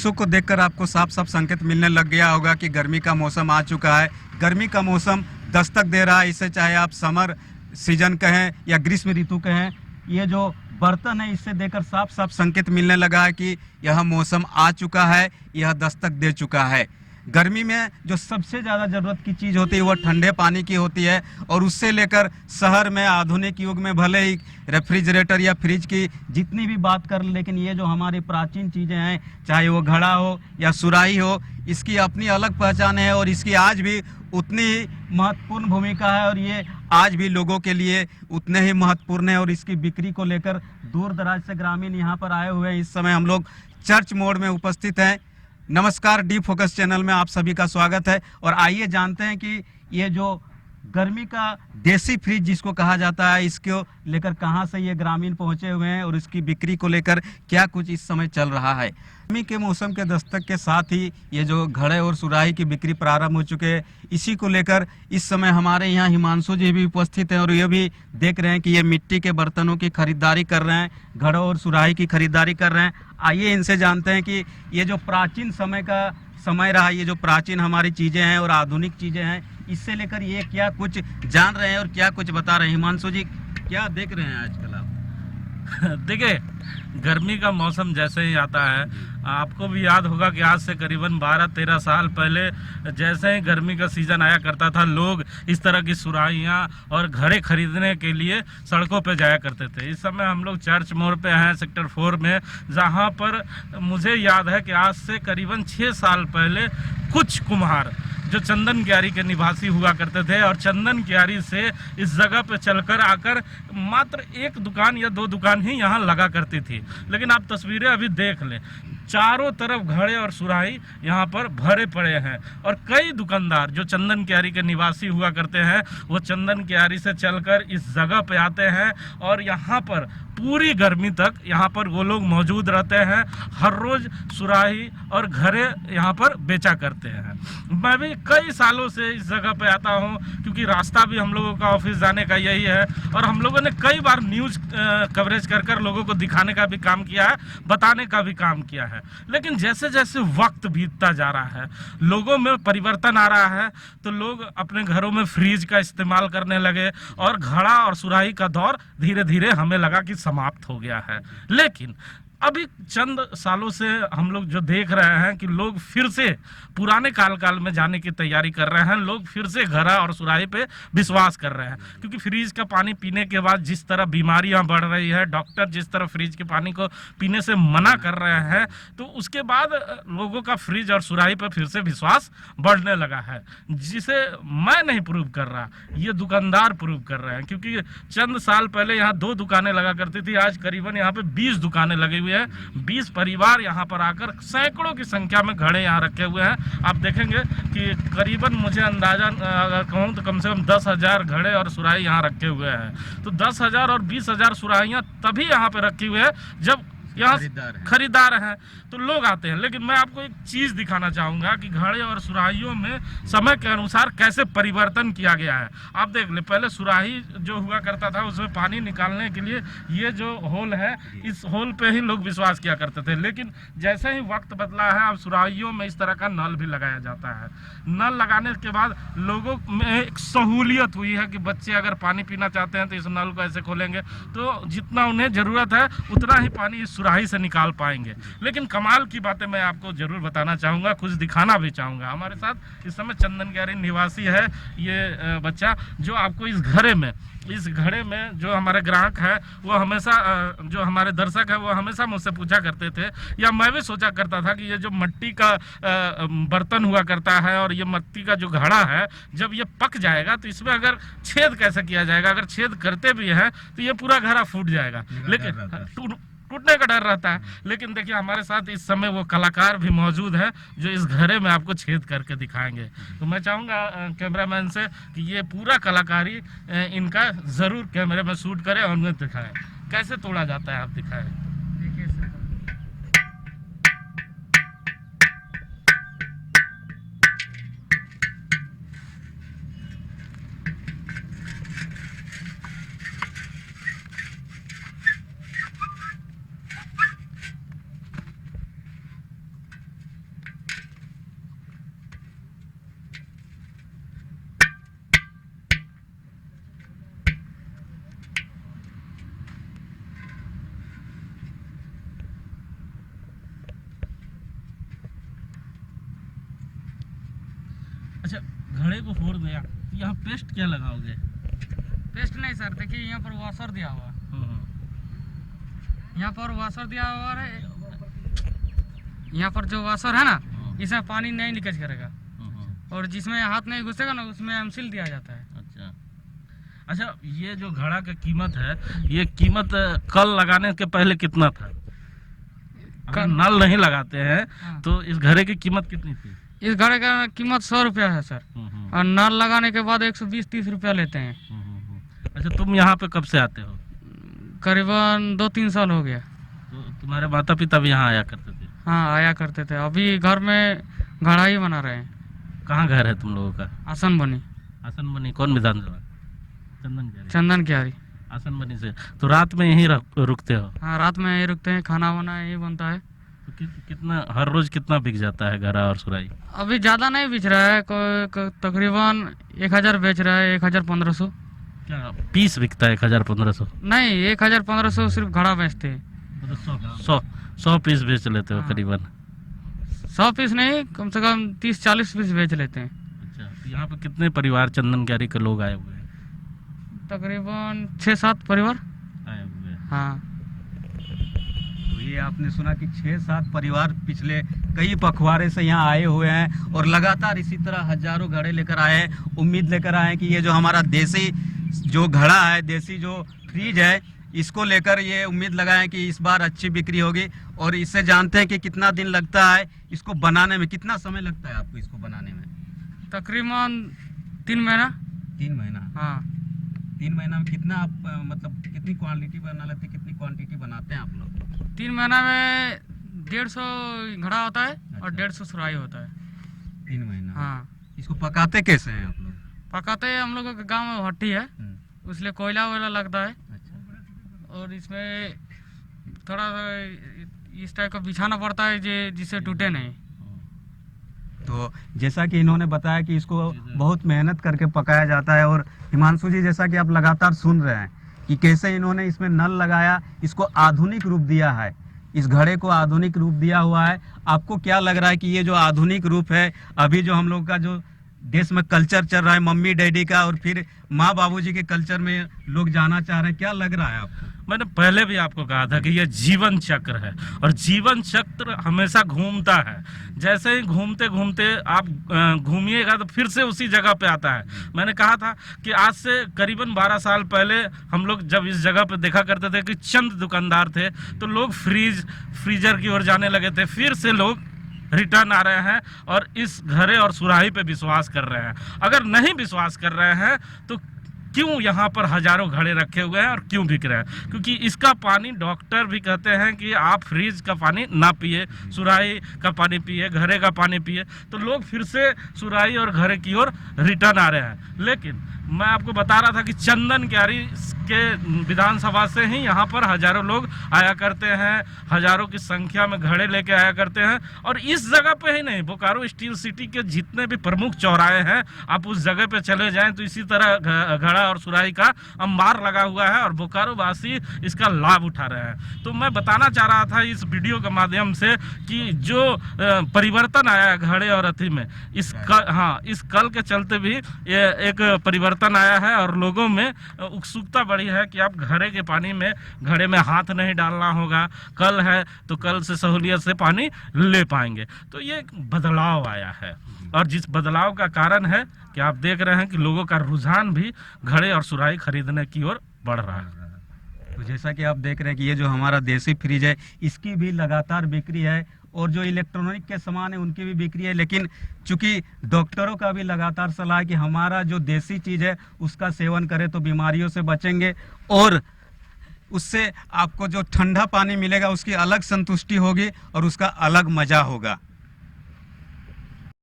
दृश्यों को देखकर आपको साफ साफ संकेत मिलने लग गया होगा कि गर्मी का मौसम आ चुका है। गर्मी का मौसम दस्तक दे रहा है। इसे चाहे आप समर सीजन कहें या ग्रीष्म ऋतु कहें, ये जो बर्तन है इससे देखकर साफ साफ संकेत मिलने लगा है कि यह मौसम आ चुका है, यह दस्तक दे चुका है। गर्मी में जो सबसे ज़्यादा ज़रूरत की चीज़ होती है वह ठंडे पानी की होती है, और उससे लेकर शहर में आधुनिक युग में भले ही रेफ्रिजरेटर या फ्रिज की जितनी भी बात कर, लेकिन ये जो हमारी प्राचीन चीज़ें हैं, चाहे वो घड़ा हो या सुराही हो, इसकी अपनी अलग पहचान है और इसकी आज भी उतनी ही महत्वपूर्ण भूमिका है, और ये आज भी लोगों के लिए उतने ही महत्वपूर्ण है। और इसकी बिक्री को लेकर दूर दराज से ग्रामीण यहाँ पर आए हुए हैं। इस समय हम लोग चर्च मोड़ में उपस्थित हैं। नमस्कार, डी फोकस चैनल में आप सभी का स्वागत है। और आइए जानते हैं कि ये जो गर्मी का देसी फ्रिज जिसको कहा जाता है, इसको लेकर कहां से ये ग्रामीण पहुंचे हुए हैं और इसकी बिक्री को लेकर क्या कुछ इस समय चल रहा है। गर्मी के मौसम के दस्तक के साथ ही ये जो घड़े और सुराही की बिक्री प्रारंभ हो चुके हैं, इसी को लेकर इस समय हमारे यहाँ हिमांशु जी भी उपस्थित हैं और ये भी देख रहे हैं कि ये मिट्टी के बर्तनों की खरीदारी कर रहे हैं, घड़ों और सुराही की खरीदारी कर रहे हैं। आइए इनसे जानते हैं कि ये जो प्राचीन समय रहा, ये जो प्राचीन हमारी चीज़ें हैं और आधुनिक चीज़ें हैं, इससे लेकर ये क्या कुछ जान रहे हैं और क्या कुछ बता रहे हैं। हिमांशु जी, क्या देख रहे हैं आजकल आप? देखिए, गर्मी का मौसम जैसे ही आता है, आपको भी याद होगा कि आज से करीबन 12-13 साल पहले जैसे ही गर्मी का सीज़न आया करता था, लोग इस तरह की सुराहियाँ और घड़े खरीदने के लिए सड़कों पे जाया करते थे। इस समय हम लोग चर्च मोड़ पे हैं, सेक्टर 4 में, जहाँ पर मुझे याद है कि आज से करीबन 6 साल पहले कुछ कुम्हार जो चंदन क्यारी के निवासी हुआ करते थे और चंदन क्यारी से इस जगह पे चलकर आकर मात्र एक दुकान या 2 दुकान ही यहाँ लगा करती थी। लेकिन आप तस्वीरें अभी देख लें, चारों तरफ घड़े और सुराही यहाँ पर भरे पड़े हैं, और कई दुकानदार जो चंदन क्यारी के निवासी हुआ करते हैं वो चंदन क्यारी से चलकर इस जगह पे आते हैं और यहाँ पर पूरी गर्मी तक यहाँ पर वो लोग मौजूद रहते हैं। हर रोज सुराही और घड़े यहाँ पर बेचा करते हैं। मैं भी कई सालों से इस जगह पे आता हूँ, क्योंकि रास्ता भी हम लोगों का ऑफिस जाने का यही है, और हम लोगों ने कई बार न्यूज़ कवरेज कर लोगों को दिखाने का भी काम किया है, बताने का भी काम किया है। लेकिन जैसे जैसे वक्त बीतता जा रहा है, लोगों में परिवर्तन आ रहा है, तो लोग अपने घरों में फ्रिज का इस्तेमाल करने लगे और घड़ा और सुराही का दौर धीरे धीरे हमें लगा कि समाप्त हो गया है। लेकिन अभी चंद सालों से हम लोग जो देख रहे हैं कि लोग फिर से पुराने काल में जाने की तैयारी कर रहे हैं। लोग फिर से घड़ा और सुराही पे विश्वास कर रहे हैं, क्योंकि फ्रिज का पानी पीने के बाद जिस तरह बीमारियां बढ़ रही है, डॉक्टर जिस तरह फ्रिज के पानी को पीने से मना कर रहे हैं, तो उसके बाद लोगों का फ्रिज और सुराही पर फिर से विश्वास बढ़ने लगा है, जिसे मैं नहीं प्रूव कर रहा, ये दुकानदार प्रूव कर रहे हैं। क्योंकि चंद साल पहले यहाँ 2 दुकानें लगा करती थी, आज करीबन यहाँ पे 20 दुकानें लगी हुई है। 20 परिवार यहाँ पर आकर सैकड़ों की संख्या में घड़े यहाँ रखे हुए हैं। आप देखेंगे कि करीबन मुझे अंदाजा अगर कहूँ तो कम से कम 10,000 घड़े और सुराही यहाँ रखे हुए हैं। तो 10,000 और 20,000 सुराहियाँ तभी यहाँ पे रखी हुई है जब यहाँ खरीदार हैं, तो लोग आते हैं। लेकिन मैं आपको एक चीज़ दिखाना चाहूँगा कि घड़े और सुराहियों में समय के अनुसार कैसे परिवर्तन किया गया है। आप देख ले, पहले सुराही जो हुआ करता था उसमें पानी निकालने के लिए ये जो होल है, इस होल पे ही लोग विश्वास किया करते थे। लेकिन जैसे ही वक्त बदला है, अब सुराहियों में इस तरह का नल भी लगाया जाता है। नल लगाने के बाद लोगों में एक सहूलियत हुई है कि बच्चे अगर पानी पीना चाहते हैं तो इस नल को ऐसे खोलेंगे तो जितना उन्हें ज़रूरत है उतना ही पानी इस सुराही से निकाल पाएंगे। लेकिन कमाल की बातें मैं आपको जरूर बताना चाहूँगा, कुछ दिखाना भी चाहूँगा। हमारे साथ इस समय चंदन क्यारी निवासी है ये बच्चा, जो आपको इस घड़े में जो हमारे ग्राहक है वो हमेशा, जो हमारे दर्शक है वो हमेशा मुझसे पूछा करते थे, या मैं भी सोचा करता था कि ये जो मिट्टी का बर्तन हुआ करता है और ये मिट्टी का जो घड़ा है, जब ये पक जाएगा तो इसमें अगर छेद कैसे किया जाएगा, अगर छेद करते भी हैं तो ये पूरा घड़ा फूट जाएगा, लेकिन टूटने का डर रहता है। लेकिन देखिए, हमारे साथ इस समय वो कलाकार भी मौजूद है जो इस घड़े में आपको छेद करके दिखाएंगे। तो मैं चाहूँगा कैमरामैन से कि ये पूरा कलाकारी इनका ज़रूर कैमरे में शूट करें और उन्हें दिखाएं कैसे तोड़ा जाता है। आप दिखाएं। अच्छा, घड़े को फोड़ दिया, यहाँ पेस्ट क्या लगाओगे? पेस्ट नहीं सर, देखिए यहाँ पर वॉशर दिया हुआ है, यहाँ पर वॉशर दिया हुआ है, यहाँ पर जो वॉशर है ना, इसमें पानी नहीं लीकेज करेगा, और जिसमें हाथ नहीं घुसेगा ना उसमें एमसील दिया जाता है। अच्छा, ये जो घड़ा का कीमत है, ये कीमत कल लगाने के पहले कितना था? अगर नल नहीं लगाते हैं तो इस घड़े की कीमत कितनी थी? इस घड़े का कीमत 100 रुपया है सर, और नल लगाने के बाद 120-30 रुपया लेते हैं। अच्छा, तुम यहाँ पे कब से आते हो? करीबन 2-3 साल हो गया। तो तुम्हारे माता पिता भी यहाँ आया करते थे? हाँ, आया करते थे। अभी घर में घड़ा ही बना रहे हैं। कहाँ घर है तुम लोगों का? आसन बनी। आसन बनी कौन विधानसभा? चंदन क्यारी। आसन बनी से। तो रात में यहीं रुकते हो? हाँ, रात में यहीं रुकते हैं, खाना वाना यहीं बनता है। तो कितना हर रोज कितना बिक जाता है घड़ा और सुराही? अभी ज़्यादा नहीं बेच रहा है, तकरीबन 1000 बेच रहा है, 1500। क्या पीस बिकता है 1500? नहीं, 1500 सिर्फ घड़ा बेचते हैं। 100 पीस बेच लेते हो? हाँ। करीबन 100 पीस नहीं, कम से कम 30-40 पीस बेच लेते हैं। अच्छा, तो यहाँ पे कितने परिवार चंदन क्यारी के लोग आए हुए हैं? तकरीबन 6-7 परिवार आए हुए हैं। हाँ। तो ये आपने सुना कि 6-7 परिवार पिछले कई पखवाड़े से यहाँ आए हुए हैं और लगातार इसी तरह हजारों घड़े लेकर आए हैं। उम्मीद लेकर आए हैं कि ये जो हमारा देसी जो घड़ा है, देसी जो फ्रिज है, इसको लेकर ये उम्मीद लगाएं कि इस बार अच्छी बिक्री होगी। और इससे जानते हैं कि कितना दिन लगता है इसको बनाने में, कितना समय लगता है आपको इसको बनाने में? तकरीबन 3 महीना। 3 महीना? हाँ। 3 महीना में कितना आप मतलब कितनी क्वांटिटी बना लेते हैं, कितनी क्वांटिटी बनाते हैं आप लोग? 3 महीना में 150 घड़ा होता है और 150 सुराही होता है। 3 महीना? हाँ। इसको पकाते कैसे हैं आप लोग? पकाते हैं, हम लोगों के गाँव में भट्टी है, उसलिए कोयला वोयला लगता है। अच्छा। और इसमें थोड़ा इस टाइप का बिछाना पड़ता है जिससे टूटे नहीं। तो जैसा कि इन्होंने बताया कि इसको बहुत मेहनत करके पकाया जाता है। और हिमांशु जी, जैसा कि आप लगातार सुन रहे हैं कि कैसे इन्होंने इसमें नल लगाया, इसको आधुनिक रूप दिया है, इस घड़े को आधुनिक रूप दिया हुआ है। आपको क्या लग रहा है कि ये जो आधुनिक रूप है, अभी जो हम लोग का जो देश में कल्चर चल रहा है मम्मी डैडी का, और फिर माँ बाबूजी के कल्चर में लोग जाना चाह रहे हैं, क्या लग रहा है आपको? मैंने पहले भी आपको कहा था कि यह जीवन चक्र है, और जीवन चक्र हमेशा घूमता है। जैसे ही घूमते घूमते आप घूमिएगा तो फिर से उसी जगह पे आता है। मैंने कहा था कि आज से करीबन 12 साल पहले हम लोग जब इस जगह पे देखा करते थे कि चंद दुकानदार थे, तो लोग फ्रीजर की ओर जाने लगे थे। फिर से लोग रिटर्न आ रहे हैं और इस घड़े और सुराही पे विश्वास कर रहे हैं। अगर नहीं विश्वास कर रहे हैं तो क्यों यहाँ पर हजारों घड़े रखे हुए हैं और क्यों बिक रहे हैं? क्योंकि इसका पानी डॉक्टर भी कहते हैं कि आप फ्रिज का पानी ना पिए, सुराही का पानी पिए, घड़े का पानी पिए। तो लोग फिर से सुराही और घड़े की ओर रिटर्न आ रहे हैं। लेकिन मैं आपको बता रहा था कि चंदन क्यारी के विधानसभा से ही यहाँ पर हजारों लोग आया करते हैं, हजारों की संख्या में घड़े लेके आया करते हैं। और इस जगह पे ही नहीं, बोकारो स्टील सिटी के जितने भी प्रमुख चौराहे हैं, आप उस जगह पे चले जाएं तो इसी तरह घड़ा और सुराही का अंबार लगा हुआ है और बोकारो वासी इसका लाभ उठा रहे हैं। तो मैं बताना चाह रहा था इस वीडियो के माध्यम से कि जो परिवर्तन आया है घड़े और अथी में, इस कल के चलते भी ये एक परिवर्तन आया है और लोगों में उत्सुकता बढ़ी है कि आप घड़े में हाथ नहीं डालना होगा, कल है तो कल से सहूलियत से पानी ले पाएंगे। तो ये एक बदलाव आया है, और जिस बदलाव का कारण है कि आप देख रहे हैं कि लोगों का रुझान भी घड़े और सुराही खरीदने की ओर बढ़ रहा है। तो जैसा कि आप देख रहे हैं कि ये जो हमारा देसी फ्रिज है, इसकी भी लगातार बिक्री है, और जो इलेक्ट्रॉनिक के सामान है उनकी भी बिक्री है। लेकिन चूंकि डॉक्टरों का भी लगातार सलाह है कि हमारा जो देसी चीज़ है उसका सेवन करें तो बीमारियों से बचेंगे, और उससे आपको जो ठंडा पानी मिलेगा उसकी अलग संतुष्टि होगी और उसका अलग मज़ा होगा।